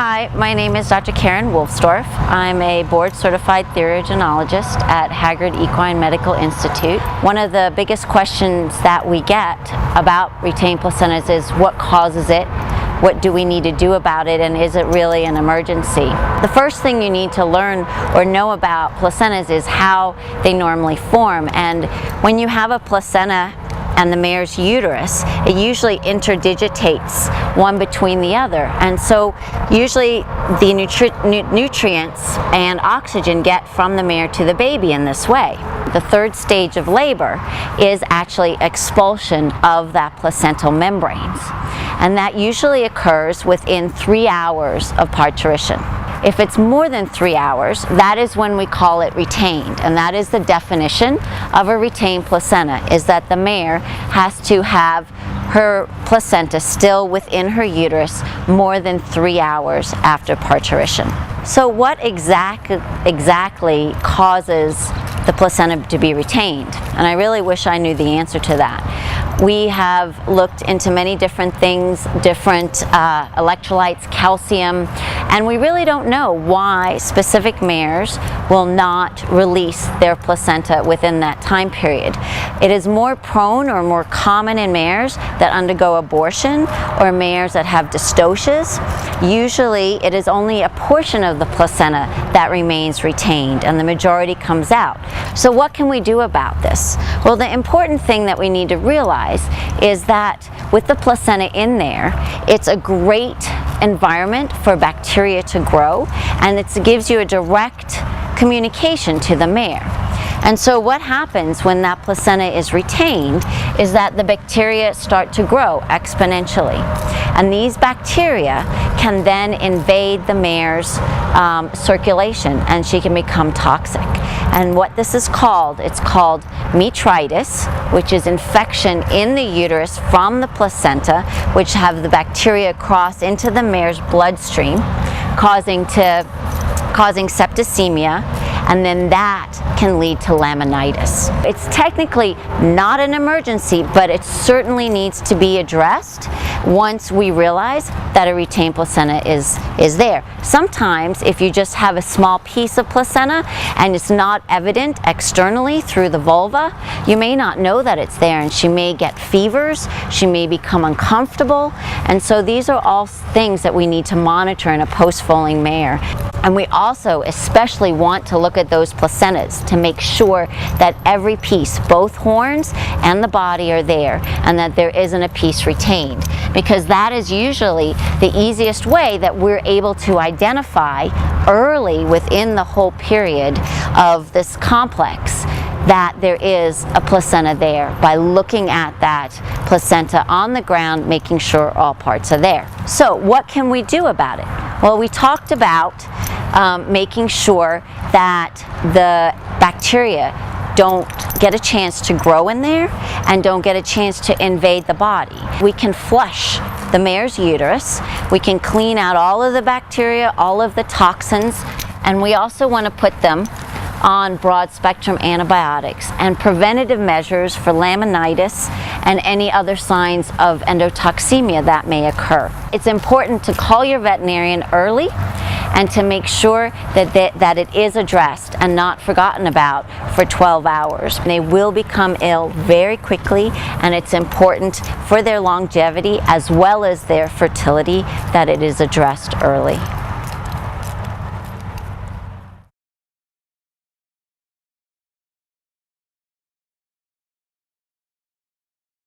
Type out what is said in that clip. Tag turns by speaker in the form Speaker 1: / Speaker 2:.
Speaker 1: Hi, my name is Dr. Karen Wolfsdorf. I'm a board-certified theriogenologist at Haggard Equine Medical Institute. One of the biggest questions that we get about retained placentas is what causes it, what do we need to do about it, and is it really an emergency? The first thing you need to learn or know about placentas is how they normally form. And when you have a placenta and the mare's uterus, it usually interdigitates one between the other, and so usually the nutrients and oxygen get from the mare to the baby in this way. The third stage of labor is actually expulsion of that placental membranes, and that usually occurs within 3 hours of parturition. If it's more than 3 hours, that is when we call it retained, and that is the definition of a retained placenta, is that the mare has to have her placenta still within her uterus more than 3 hours after parturition. So what exactly causes the placenta to be retained? And I really wish I knew the answer to that. We have looked into many different things, different electrolytes, calcium, and we really don't know why specific mares will not release their placenta within that time period. It is more prone or more common in mares that undergo abortion or mares that have dystocias. Usually it is only a portion of the placenta that remains retained and the majority comes out. So what can we do about this? Well, the important thing that we need to realize is that with the placenta in there, it's a great environment for bacteria to grow, and it gives you a direct communication to the mare. And so what happens when that placenta is retained is that the bacteria start to grow exponentially. And these bacteria can then invade the mare's circulation, and she can become toxic. And what this is called, it's called metritis, which is infection in the uterus from the placenta, which have the bacteria cross into the mare's bloodstream, causing septicemia, and then that can lead to laminitis. It's technically not an emergency, but it certainly needs to be addressed once we realize that a retained placenta is there. Sometimes if you just have a small piece of placenta and it's not evident externally through the vulva, you may not know that it's there, and she may get fevers, she may become uncomfortable, and so these are all things that we need to monitor in a post-foaling mare. And we also especially want to look at those placentas to make sure that every piece, both horns and the body, are there, and that there isn't a piece retained, because that is usually the easiest way that we're able to identify early within the whole period of this complex that there is a placenta there, by looking at that placenta on the ground, making sure all parts are there. So what can we do about it? Well, we talked about making sure that the bacteria don't get a chance to grow in there and don't get a chance to invade the body. We can flush the mare's uterus, we can clean out all of the bacteria, all of the toxins, and we also want to put them on broad-spectrum antibiotics and preventative measures for laminitis and any other signs of endotoxemia that may occur. It's important to call your veterinarian early and to make sure that it is addressed and not forgotten about for 12 hours. They will become ill very quickly, and it's important for their longevity as well as their fertility that it is addressed early.